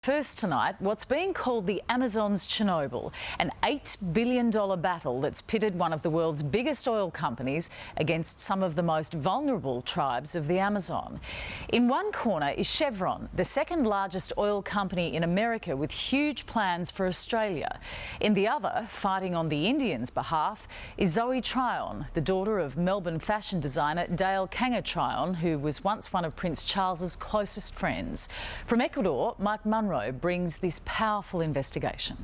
First tonight, what's being called the Amazon's Chernobyl, an $8 billion battle that's pitted one of the world's biggest oil companies against some of the most vulnerable tribes of the Amazon. In one corner is Chevron, the second largest oil company in America with huge plans for Australia. In the other, fighting on the Indians' behalf, is Zoe Tryon, the daughter of Melbourne fashion designer Dale Tryon, who was once one of Prince Charles's closest friends. From Ecuador, Mike Munro brings this powerful investigation.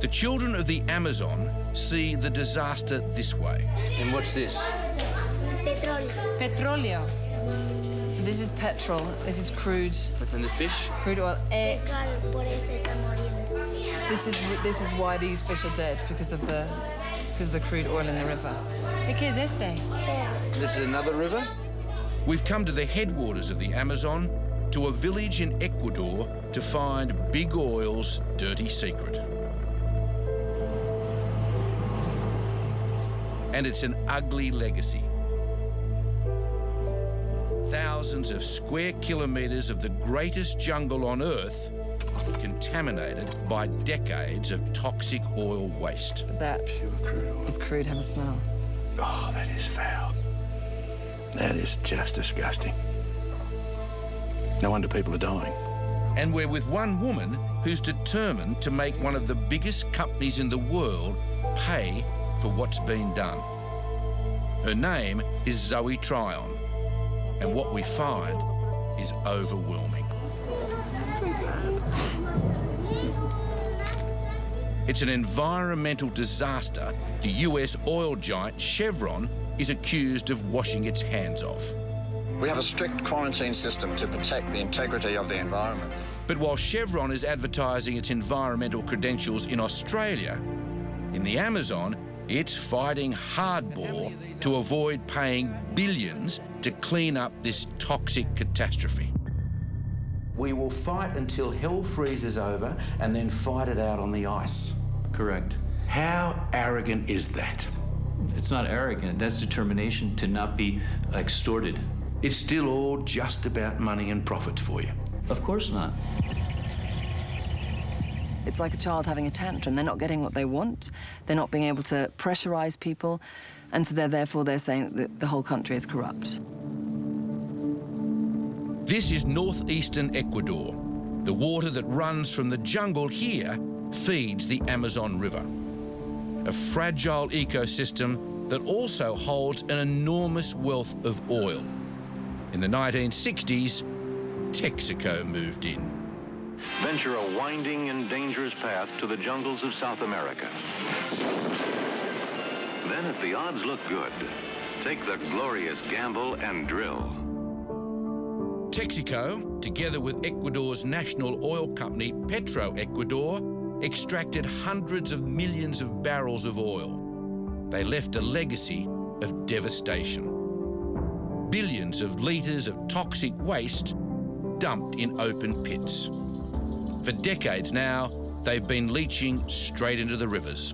The children of the Amazon see the disaster this way. And what's this? Petróleo. So this is petrol, this is crude. And the fish? Crude oil. This is why these fish are dead, because of the crude oil in the river. ¿Qué es este? This is another river? We've come to the headwaters of the Amazon, to a village in Ecuador, to find Big Oil's dirty secret. And it's an ugly legacy. Thousands of square kilometres of the greatest jungle on Earth contaminated by decades of toxic oil waste. That is crude, have a smell. Oh, that is foul. That is just disgusting. No wonder people are dying. And we're with one woman who's determined to make one of the biggest companies in the world pay for what's been done. Her name is Zoe Tryon, and what we find is overwhelming. It's an environmental disaster the US oil giant Chevron is accused of washing its hands of. We have a strict quarantine system to protect the integrity of the environment. But while Chevron is advertising its environmental credentials in Australia, in the Amazon, it's fighting hardball to avoid paying billions to clean up this toxic catastrophe. We will fight until hell freezes over and then fight it out on the ice. Correct. How arrogant is that? It's not arrogant. That's determination to not be extorted. It's still all just about money and profits for you. Of course not. It's like a child having a tantrum. They're not getting what they want. They're not being able to pressurize people. And so therefore they're saying that the whole country is corrupt. This is northeastern Ecuador. The water that runs from the jungle here feeds the Amazon River, a fragile ecosystem that also holds an enormous wealth of oil. In the 1960s, Texaco moved in. Venture a winding and dangerous path to the jungles of South America. Then, if the odds look good, take the glorious gamble and drill. Texaco, together with Ecuador's national oil company Petroecuador, extracted hundreds of millions of barrels of oil. They left a legacy of devastation. Billions of litres of toxic waste dumped in open pits. For decades now, they've been leaching straight into the rivers.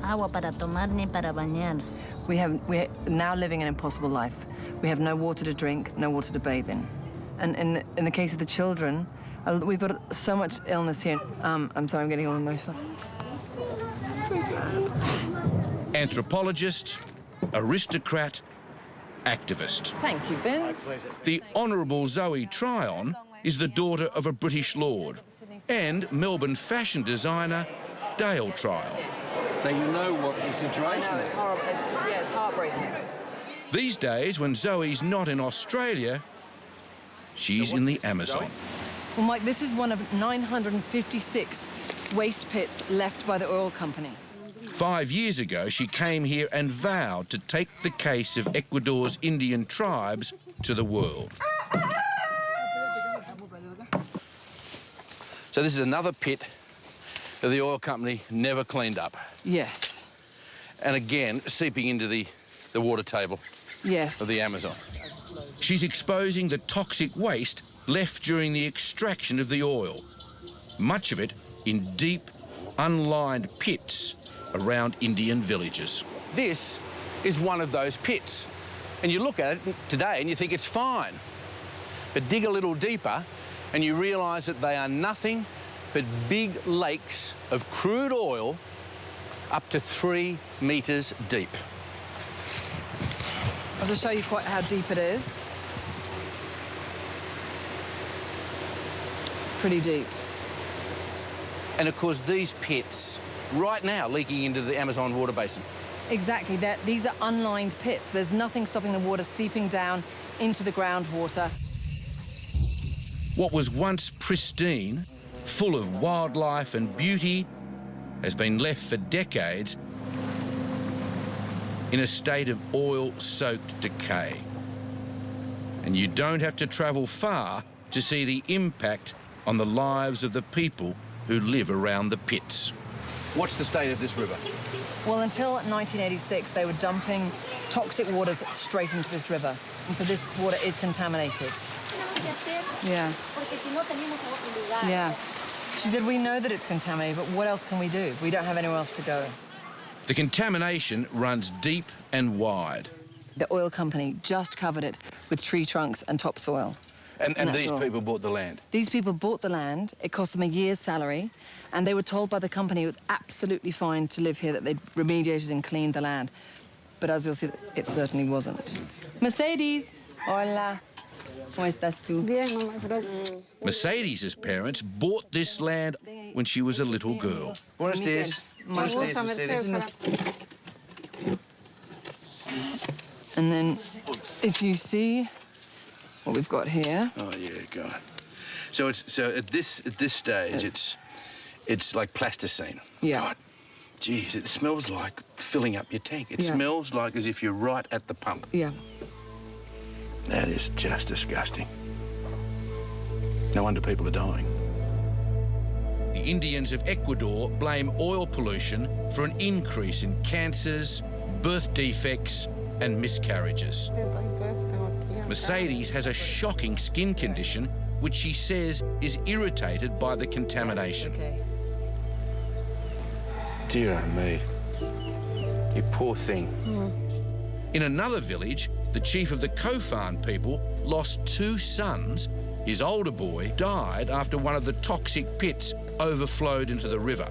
Agua para tomar ni para bañar. We're now living an impossible life. We have no water to drink, no water to bathe in. And in the case of the children, we've got so much illness here. I'm sorry, I'm getting all emotional. So sad. Anthropologist, aristocrat, activist. Thank you, Vince. The Honourable Zoe Tryon is the daughter of a British lord and Melbourne fashion designer Dale Tryon. So you know what the situation I know, it's horrible. It's heartbreaking. These days, when Zoe's not in Australia, she's in the Amazon. Well, Mike, this is one of 956 waste pits left by the oil company. 5 years ago, she came here and vowed to take the case of Ecuador's Indian tribes to the world. So this is another pit that the oil company never cleaned up. Yes. And again, seeping into the water table Yes. of the Amazon. She's exposing the toxic waste left during the extraction of the oil, much of it in deep, unlined pits around Indian villages. This is one of those pits. And you look at it today and you think it's fine. But dig a little deeper and you realise that they are nothing but big lakes of crude oil up to 3 metres deep. I'll just show you quite how deep it is. It's pretty deep. And of course, these pits, right now, leaking into the Amazon water basin. Exactly. These are unlined pits. There's nothing stopping the water seeping down into the groundwater. What was once pristine, full of wildlife and beauty, has been left for decades in a state of oil-soaked decay. And you don't have to travel far to see the impact on the lives of the people who live around the pits. What's the state of this river? Well, until 1986, they were dumping toxic waters straight into this river. And so this water is contaminated. Yeah. Yeah. She said, we know that it's contaminated, but what else can we do? We don't have anywhere else to go. The contamination runs deep and wide. The oil company just covered it with tree trunks and topsoil. And these people bought the land? These people bought the land. It cost them a year's salary. And they were told by the company it was absolutely fine to live here, that they'd remediated and cleaned the land. But as you'll see, it certainly wasn't. Mercedes, hola. ¿Cómo estás tú? Bien, mamá, gracias. Mercedes' parents bought this land when she was a little girl. Buenos dias. Buenos dias, Mercedes. And then, if you see what we've got here. Oh yeah, God. So at this stage, it's like plasticine. Yeah. God, geez, it smells like filling up your tank. It smells like as if you're right at the pump. Yeah. That is just disgusting. No wonder people are dying. The Indians of Ecuador blame oil pollution for an increase in cancers, birth defects, and miscarriages. Mercedes has a shocking skin condition which she says is irritated by the contamination. Okay. Dear me. You poor thing. In another village, the chief of the Cofan people lost 2 sons. His older boy died after one of the toxic pits overflowed into the river.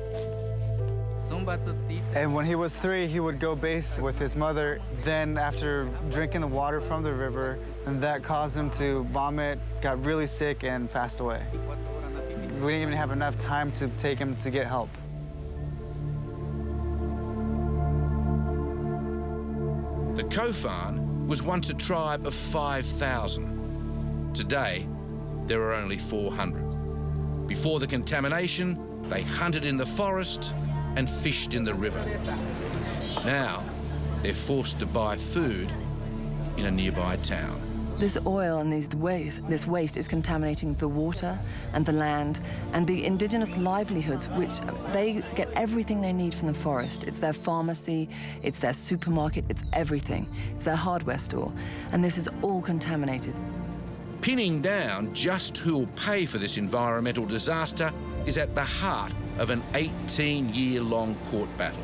And when he was 3, he would go bathe with his mother. Then after drinking the water from the river, and that caused him to vomit, got really sick, and passed away. We didn't even have enough time to take him to get help. The Cofan was once a tribe of 5,000. Today, there are only 400. Before the contamination, they hunted in the forest and fished in the river. Now, they're forced to buy food in a nearby town. This oil and this waste is contaminating the water and the land and the indigenous livelihoods, which they get everything they need from the forest. It's their pharmacy, it's their supermarket, it's everything. It's their hardware store. And this is all contaminated. Pinning down just who will pay for this environmental disaster is at the heart of an 18-year-long court battle.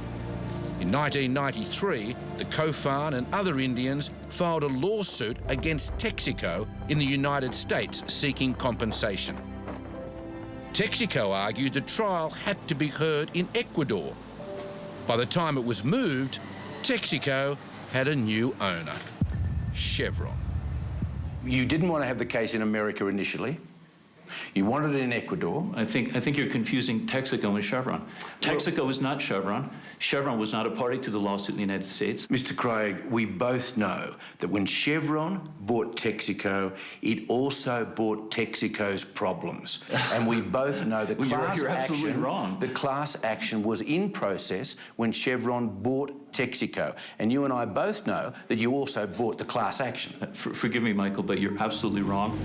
In 1993, the Cofan and other Indians filed a lawsuit against Texaco in the United States seeking compensation. Texaco argued the trial had to be heard in Ecuador. By the time it was moved, Texaco had a new owner, Chevron. You didn't want to have the case in America initially. You wanted it in Ecuador. I think you're confusing Texaco and Chevron. Texaco is not Chevron. Chevron was not a party to the lawsuit in the United States. Mr. Craig, we both know that when Chevron bought Texaco, it also bought Texaco's problems. And we both know the class action was in process when Chevron bought Texaco. And you and I both know that you also bought the class action. Forgive me, Michael, but you're absolutely wrong.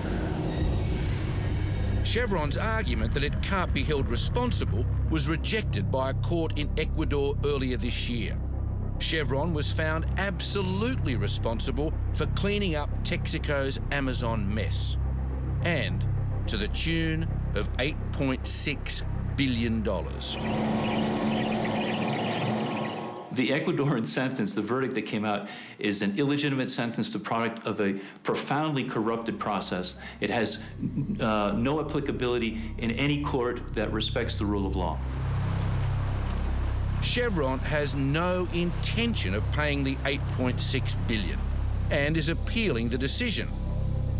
Chevron's argument that it can't be held responsible was rejected by a court in Ecuador earlier this year. Chevron was found absolutely responsible for cleaning up Texaco's Amazon mess, and to the tune of $8.6 billion. The Ecuadorian sentence, the verdict that came out, is an illegitimate sentence, the product of a profoundly corrupted process. It has no applicability in any court that respects the rule of law. Chevron has no intention of paying the $8.6 billion and is appealing the decision.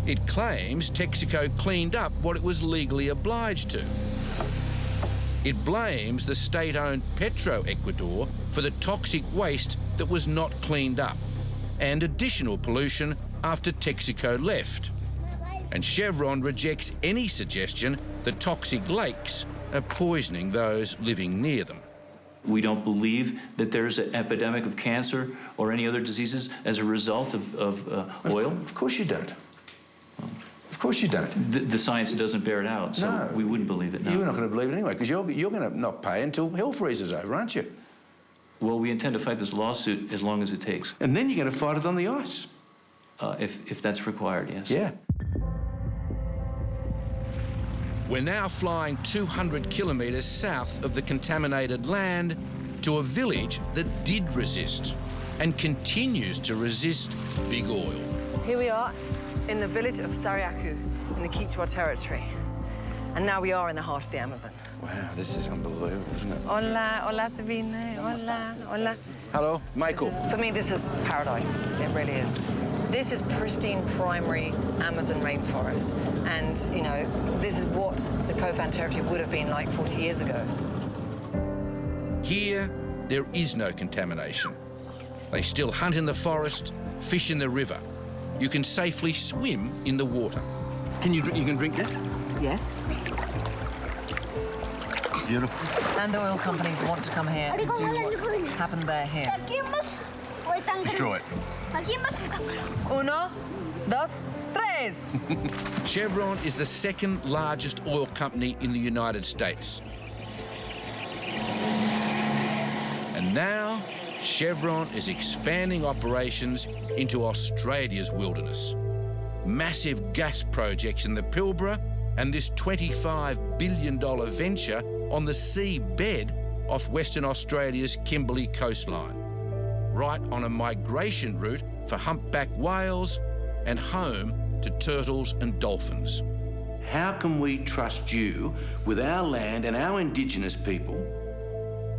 It claims Texaco cleaned up what it was legally obliged to. It blames the state-owned Petroecuador for the toxic waste that was not cleaned up and additional pollution after Texaco left. And Chevron rejects any suggestion that toxic lakes are poisoning those living near them. We don't believe that there's an epidemic of cancer or any other diseases as a result of oil. Of course you don't. Of course you don't. The science doesn't bear it out, so No. we wouldn't believe it, no. You're not going to believe it anyway, because you're going to not pay until hell freezes over, aren't you? Well, we intend to fight this lawsuit as long as it takes. And then you're going to fight it on the ice. If that's required, yes. Yeah. We're now flying 200 kilometres south of the contaminated land to a village that did resist and continues to resist big oil. Here we are in the village of Sariaku in the Kichwa territory. And now we are in the heart of the Amazon. Wow, this is unbelievable, isn't it? Hola, hola, Sabine. Hola, hola. Hello, Michael. For me, this is paradise. It really is. This is pristine primary Amazon rainforest. And, you know, this is what the Cofan territory would have been like 40 years ago. Here, there is no contamination. They still hunt in the forest, fish in the river. You can safely swim in the water. You can drink this? Yes. Beautiful. And the oil companies want to come here and do what happened there here. Destroy it. Uno, dos, tres. Chevron is the second largest oil company in the United States. And now, Chevron is expanding operations into Australia's wilderness. Massive gas projects in the Pilbara and this $25 billion venture on the seabed off Western Australia's Kimberley coastline, right on a migration route for humpback whales and home to turtles and dolphins. How can we trust you with our land and our Indigenous people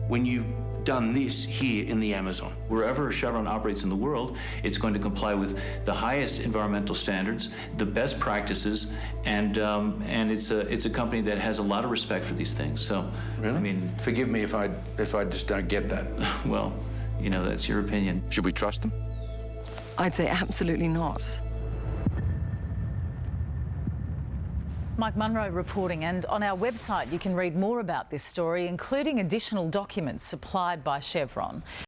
when you've done this here in the Amazon? Wherever Chevron operates in the world, it's going to comply with the highest environmental standards, the best practices, and it's a company that has a lot of respect for these things. So, really? I mean, forgive me if I just don't get that. Well, you know, that's your opinion. Should we trust them? I'd say absolutely not. Mike Munro reporting, and on our website you can read more about this story, including additional documents supplied by Chevron.